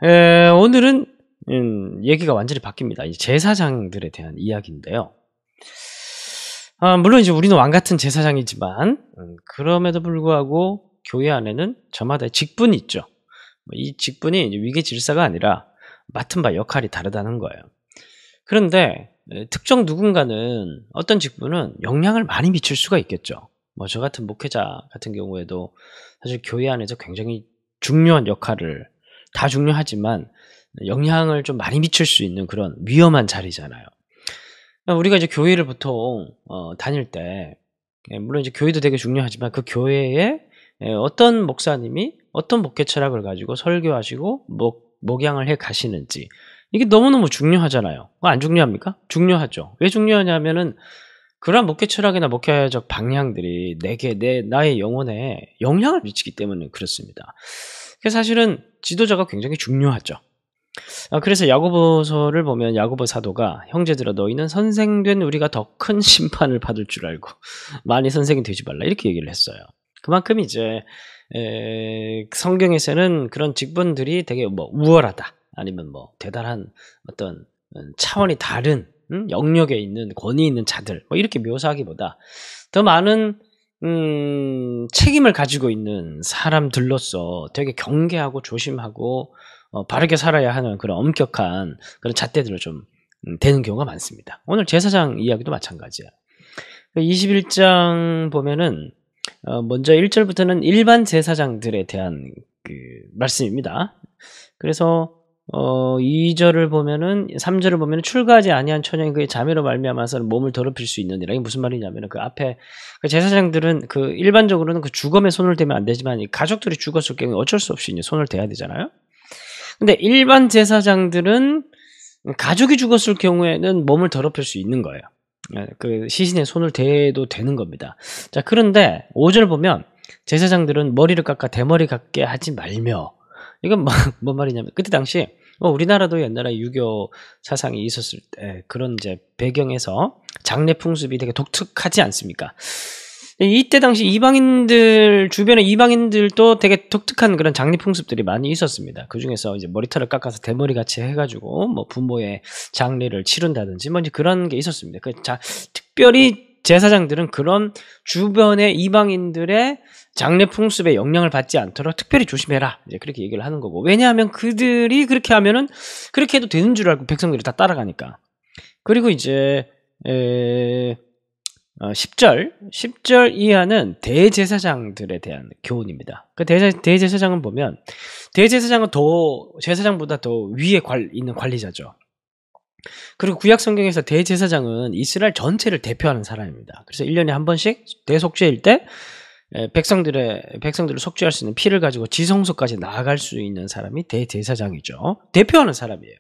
오늘은 얘기가 완전히 바뀝니다. 이제 제사장들에 대한 이야기인데요. 물론 이제 우리는 왕 같은 제사장이지만 그럼에도 불구하고 교회 안에는 저마다의 직분이 있죠. 이 직분이 이제 위계 질서가 아니라 맡은 바 역할이 다르다는 거예요. 그런데 특정 누군가는 어떤 직분은 영향을 많이 미칠 수가 있겠죠. 뭐 저 같은 목회자 같은 경우에도 사실 교회 안에서 굉장히 중요한 역할을, 다 중요하지만 영향을 좀 많이 미칠 수 있는 그런 위험한 자리잖아요. 우리가 이제 교회를 보통 다닐 때, 물론 이제 교회도 되게 중요하지만 그 교회에 어떤 목사님이 어떤 목회 철학을 가지고 설교하시고 목양을 해 가시는지, 이게 너무너무 중요하잖아요. 안 중요합니까? 중요하죠. 왜 중요하냐면은 그러한 목회 철학이나 목회적 방향들이 나의 영혼에 영향을 미치기 때문에 그렇습니다. 그래서 사실은 지도자가 굉장히 중요하죠. 그래서 야고보서를 보면 야고보 사도가 형제들아 너희는 선생된 우리가 더 큰 심판을 받을 줄 알고 많이 선생이 되지 말라, 이렇게 얘기를 했어요. 그만큼 이제 성경에서는 그런 직분들이 되게 뭐 우월하다, 아니면 뭐 대단한 어떤 차원이 다른 영역에 있는 권위 있는 자들, 뭐 이렇게 묘사하기보다 더 많은 책임을 가지고 있는 사람들로서 되게 경계하고 조심하고 바르게 살아야 하는 그런 엄격한 그런 잣대들을 좀 되는 경우가 많습니다. 오늘 제사장 이야기도 마찬가지예요. 21장 보면은 먼저 1절부터는 일반 제사장들에 대한 그 말씀입니다. 그래서 2절을 보면은, 3절을 보면은 출가하지 아니한 처녀인 그의 자매로 말미암아서는 몸을 더럽힐 수 있느니라. 이게 무슨 말이냐면은 그 앞에 그 제사장들은 그 일반적으로는 그 주검에 손을 대면 안 되지만 이 가족들이 죽었을 경우에 어쩔 수 없이 이제 손을 대야 되잖아요. 근데 일반 제사장들은 가족이 죽었을 경우에는 몸을 더럽힐 수 있는 거예요. 그 시신에 손을 대도 되는 겁니다. 자, 그런데 5절 보면 제사장들은 머리를 깎아 대머리 같게 하지 말며, 이건 뭔 말이냐면 그때 당시 우리나라도 옛날에 유교 사상이 있었을 때 그런 이제 배경에서 장례 풍습이 되게 독특하지 않습니까? 이때 당시 이방인들, 주변에 이방인들도 되게 독특한 그런 장례 풍습들이 많이 있었습니다. 그 중에서 이제 머리털을 깎아서 대머리 같이 해가지고 뭐 부모의 장례를 치른다든지 뭐 이제 그런 게 있었습니다. 특별히 제사장들은 그런 주변의 이방인들의 장례 풍습에 영향을 받지 않도록 특별히 조심해라, 이제 그렇게 얘기를 하는 거고. 왜냐하면 그들이 그렇게 하면은 그렇게 해도 되는 줄 알고 백성들이 다 따라가니까. 그리고 이제 10절 이하는 대제사장들에 대한 교훈입니다. 그 대제사장은 보면 대제사장은 제사장보다 더 위에 있는 관리자죠. 그리고 구약 성경에서 대제사장은 이스라엘 전체를 대표하는 사람입니다. 그래서 1년에 한 번씩 대속죄일 때 백성들을 속죄할 수 있는 피를 가지고 지성소까지 나아갈 수 있는 사람이 대제사장이죠. 대표하는 사람이에요.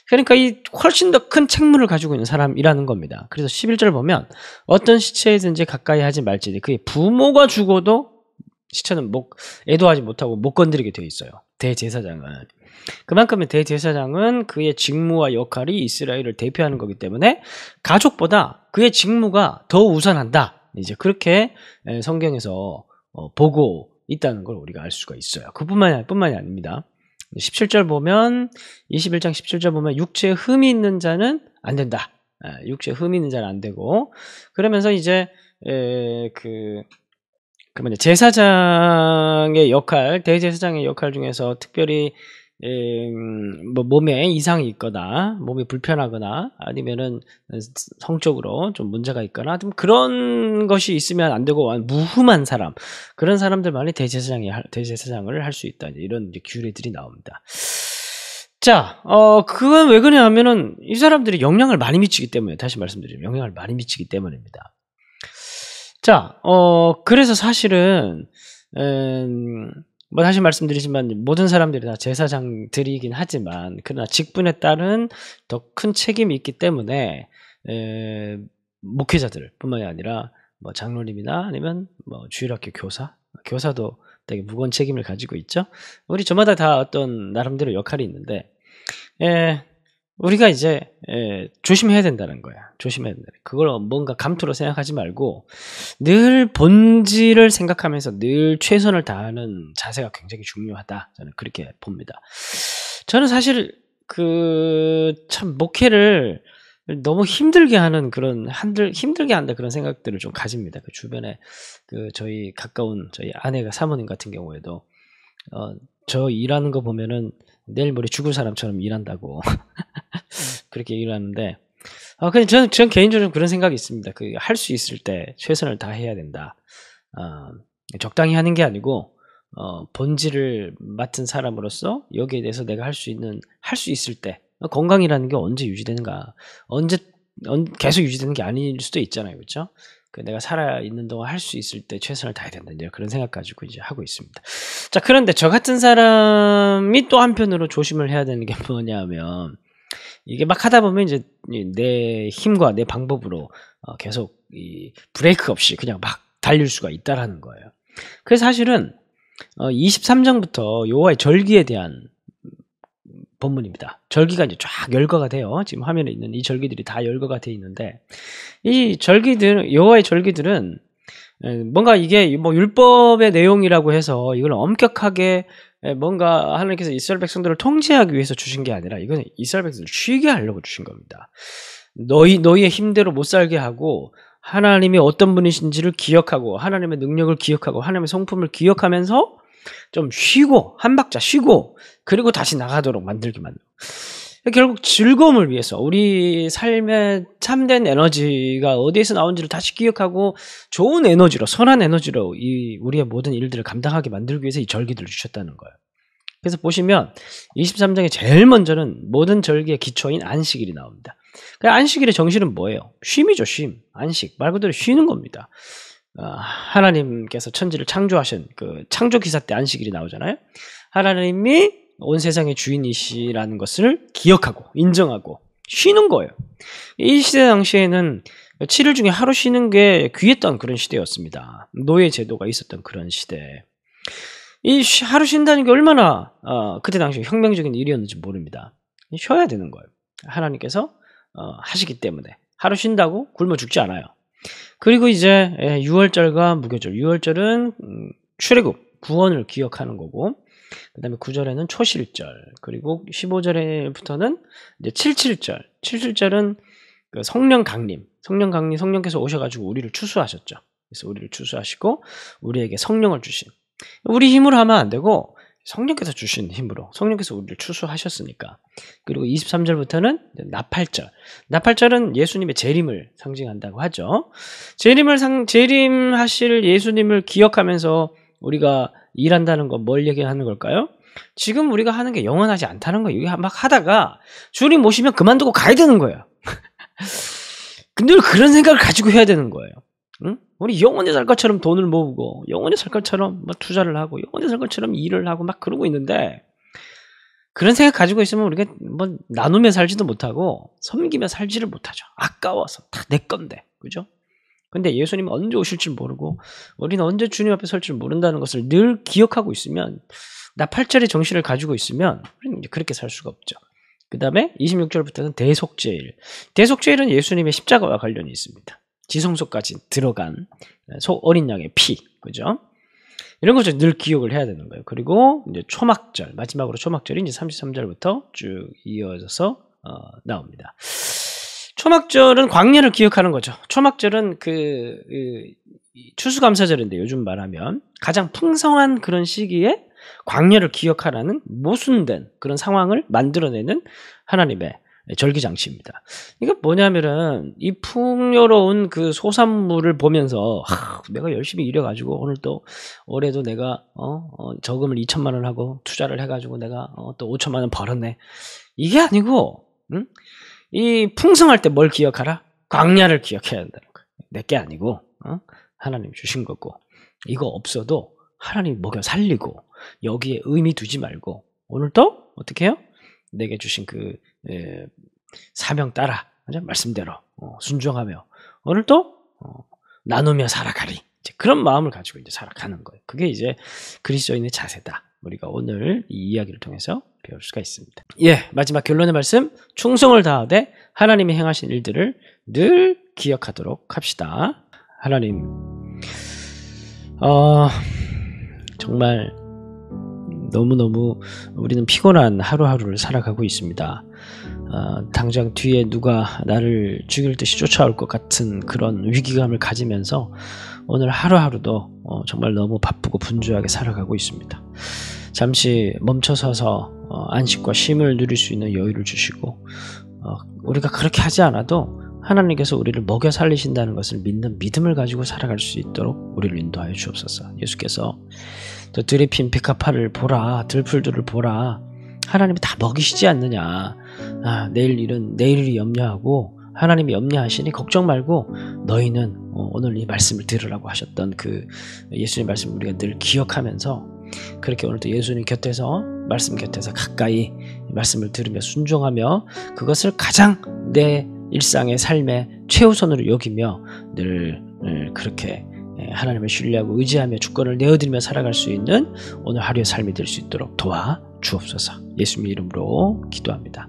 그러니까 이 훨씬 더 큰 책무를 가지고 있는 사람이라는 겁니다. 그래서 11절 보면 어떤 시체든지 가까이 하지 말지니 그의 부모가 죽어도 시체는 애도하지 못하고 못 건드리게 되어 있어요. 대제사장은. 그만큼 대제사장은 그의 직무와 역할이 이스라엘을 대표하는 거기 때문에 가족보다 그의 직무가 더 우선한다, 이제 그렇게 성경에서 보고 있다는 걸 우리가 알 수가 있어요. 그뿐만이 아닙니다. 17절 보면, 21장 17절 보면 육체에 흠이 있는 자는 안 된다. 육체에 흠이 있는 자는 안 되고, 그러면서 이제 그러면 제사장의 역할, 대제사장의 역할 중에서 특별히 뭐 몸에 이상이 있거나 몸이 불편하거나 아니면은 성적으로 좀 문제가 있거나 좀 그런 것이 있으면 안 되고 무흠한 사람, 그런 사람들만이 대제사장을 할 수 있다, 이런 이제 규례들이 나옵니다. 자, 그건 왜 그러냐 하면은 이 사람들이 영향을 많이 미치기 때문에, 다시 말씀드리면 영향을 많이 미치기 때문입니다. 자, 그래서 사실은 뭐 다시 말씀드리지만 모든 사람들이 다 제사장들이긴 하지만 그러나 직분에 따른 더 큰 책임이 있기 때문에 목회자들 뿐만이 아니라 뭐 장로님이나 아니면 뭐 주일학교 교사도 되게 무거운 책임을 가지고 있죠. 우리 저마다 다 어떤 나름대로 역할이 있는데 우리가 이제 조심해야 된다는 거야. 조심해야 된다. 그걸 뭔가 감투로 생각하지 말고 늘 본질을 생각하면서 늘 최선을 다하는 자세가 굉장히 중요하다, 저는 그렇게 봅니다. 저는 사실 참 목회를 너무 힘들게 하는 힘들게 한다 그런 생각들을 좀 가집니다. 주변에 저희 가까운 저희 아내가 사모님 같은 경우에도 저 일하는 거 보면은 내일 모레 죽을 사람처럼 일한다고 그렇게 얘기를 하는데 그냥 전 개인적으로 그런 생각이 있습니다. 할 수 있을 때 최선을 다해야 된다. 적당히 하는 게 아니고 본질을 맡은 사람으로서 여기에 대해서 내가 할 수 있을 때 건강이라는 게 언제 유지되는가? 계속 유지되는 게 아닐 수도 있잖아요, 그렇죠? 내가 살아 있는 동안 할 수 있을 때 최선을 다해야 된다. 이제 그런 생각 가지고 이제 하고 있습니다. 자, 그런데 저 같은 사람이 또 한편으로 조심을 해야 되는 게 뭐냐면 이게 막 하다 보면 이제 내 힘과 내 방법으로 계속 이 브레이크 없이 그냥 막 달릴 수가 있다라는 거예요. 그래서 사실은 23장부터 여호와의 절기에 대한 본문입니다. 절기가 이제 쫙 열거가 돼요. 지금 화면에 있는 이 절기들이 다 열거가 돼 있는데 이 절기들, 여호와의 절기들은 뭔가 이게 뭐 율법의 내용이라고 해서 이걸 엄격하게 뭔가 하나님께서 이스라엘 백성들을 통제하기 위해서 주신 게 아니라 이건 이스라엘 백성들을 쉬게 하려고 주신 겁니다. 너희의 힘대로 못 살게 하고 하나님이 어떤 분이신지를 기억하고 하나님의 능력을 기억하고 하나님의 성품을 기억하면서 좀 쉬고 한 박자 쉬고 그리고 다시 나가도록 만들고 결국 즐거움을 위해서 우리 삶의 참된 에너지가 어디에서 나온지를 다시 기억하고 좋은 에너지로 선한 에너지로 우리의 모든 일들을 감당하게 만들기 위해서 이 절기들을 주셨다는 거예요. 그래서 보시면 23장에 제일 먼저는 모든 절기의 기초인 안식일이 나옵니다. 안식일의 정신은 뭐예요? 쉼이죠. 쉼. 안식. 말 그대로 쉬는 겁니다. 하나님께서 천지를 창조하신 창조 기사 때 안식일이 나오잖아요. 하나님이 온 세상의 주인이시라는 것을 기억하고 인정하고 쉬는 거예요. 이 시대 당시에는 7일 중에 하루 쉬는 게 귀했던 그런 시대였습니다. 노예 제도가 있었던 그런 시대. 이 하루 쉰다는 게 얼마나 그때 당시에 혁명적인 일이었는지 모릅니다. 쉬어야 되는 거예요. 하나님께서 하시기 때문에 하루 쉰다고 굶어 죽지 않아요. 그리고 이제 유월절과 무교절. 유월절은 출애굽, 구원을 기억하는 거고 그 다음에 9절에는 초실절, 그리고 15절부터는 이제 77절. 77절은 성령 강림. 성령께서 오셔가지고 우리를 추수하셨죠. 그래서 우리를 추수하시고 우리에게 성령을 주신. 우리 힘으로 하면 안 되고 성령께서 주신 힘으로 성령께서 우리를 추수하셨으니까. 그리고 23절부터는 나팔절. 나팔절은 예수님의 재림을 상징한다고 하죠. 재림하실 예수님을 기억하면서 우리가 일한다는 건 뭘 얘기하는 걸까요? 지금 우리가 하는 게 영원하지 않다는 거예요. 이게 막 하다가 주님 오시면 그만두고 가야 되는 거예요. 늘 그런 생각을 가지고 해야 되는 거예요. 응? 우리 영원히 살 것처럼 돈을 모으고 영원히 살 것처럼 막 투자를 하고 영원히 살 것처럼 일을 하고 막 그러고 있는데 그런 생각 가지고 있으면 우리가 뭐 나누며 살지도 못하고 섬기며 살지를 못하죠. 아까워서 다 내 건데. 그죠? 근데 예수님은 언제 오실 줄 모르고 우리는 언제 주님 앞에 설 줄 모른다는 것을 늘 기억하고 있으면 나팔절의 정신을 가지고 있으면 우리는 이제 그렇게 살 수가 없죠. 그 다음에 26절부터는 대속죄일. 대속죄일은 예수님의 십자가와 관련이 있습니다. 지성소까지 들어간 어린 양의 피, 그죠? 이런 것을 늘 기억을 해야 되는 거예요. 그리고 이제 초막절, 마지막으로 초막절이 이제 33절부터 쭉 이어져서 나옵니다. 초막절은 광야를 기억하는 거죠. 초막절은 추수감사절인데 요즘 말하면 가장 풍성한 그런 시기에 광야를 기억하라는 모순된 그런 상황을 만들어내는 하나님의 절기장치입니다. 이게 뭐냐면은 이 풍요로운 그 소산물을 보면서 내가 열심히 일해가지고 오늘 또 올해도 내가 저금을 2천만 원 하고 투자를 해가지고 내가 또 5천만 원 벌었네. 이게 아니고 이 풍성할 때 뭘 기억하라? 광야를 기억해야 된다는 거예요. 내게 아니고 하나님 주신 거고 이거 없어도 하나님 먹여 살리고 여기에 의미 두지 말고 오늘도 어떻게 해요? 내게 주신 사명 따라 말씀대로 순종하며 오늘도 나누며 살아가리. 이제 그런 마음을 가지고 이제 살아가는 거예요. 그게 이제 그리스도인의 자세다. 우리가 오늘 이 이야기를 통해서 배울 수가 있습니다. 예, 마지막 결론의 말씀. 충성을 다하되 하나님이 행하신 일들을 늘 기억하도록 합시다. 하나님, 정말 너무너무 우리는 피곤한 하루하루를 살아가고 있습니다. 당장 뒤에 누가 나를 죽일 듯이 쫓아올 것 같은 그런 위기감을 가지면서 오늘 하루하루도 정말 너무 바쁘고 분주하게 살아가고 있습니다. 잠시 멈춰서서 안식과 쉼을 누릴 수 있는 여유를 주시고 우리가 그렇게 하지 않아도 하나님께서 우리를 먹여 살리신다는 것을 믿는 믿음을 가지고 살아갈 수 있도록 우리를 인도하여 주옵소서. 예수께서 또 들이 핀 백합화를 보라, 들풀들을 보라, 하나님이 다 먹이시지 않느냐. 내일 일은 내일이 염려하고 하나님이 염려하시니 걱정 말고 너희는 오늘 이 말씀을 들으라고 하셨던 그 예수님 말씀을 우리가 늘 기억하면서 그렇게 오늘도 예수님 곁에서 말씀 곁에서 가까이 말씀을 들으며 순종하며 그것을 가장 내 일상의 삶의 최우선으로 여기며 늘 그렇게 하나님을 신뢰하고 의지하며 주권을 내어드리며 살아갈 수 있는 오늘 하루의 삶이 될 수 있도록 도와 주옵소서. 예수님의 이름으로 기도합니다.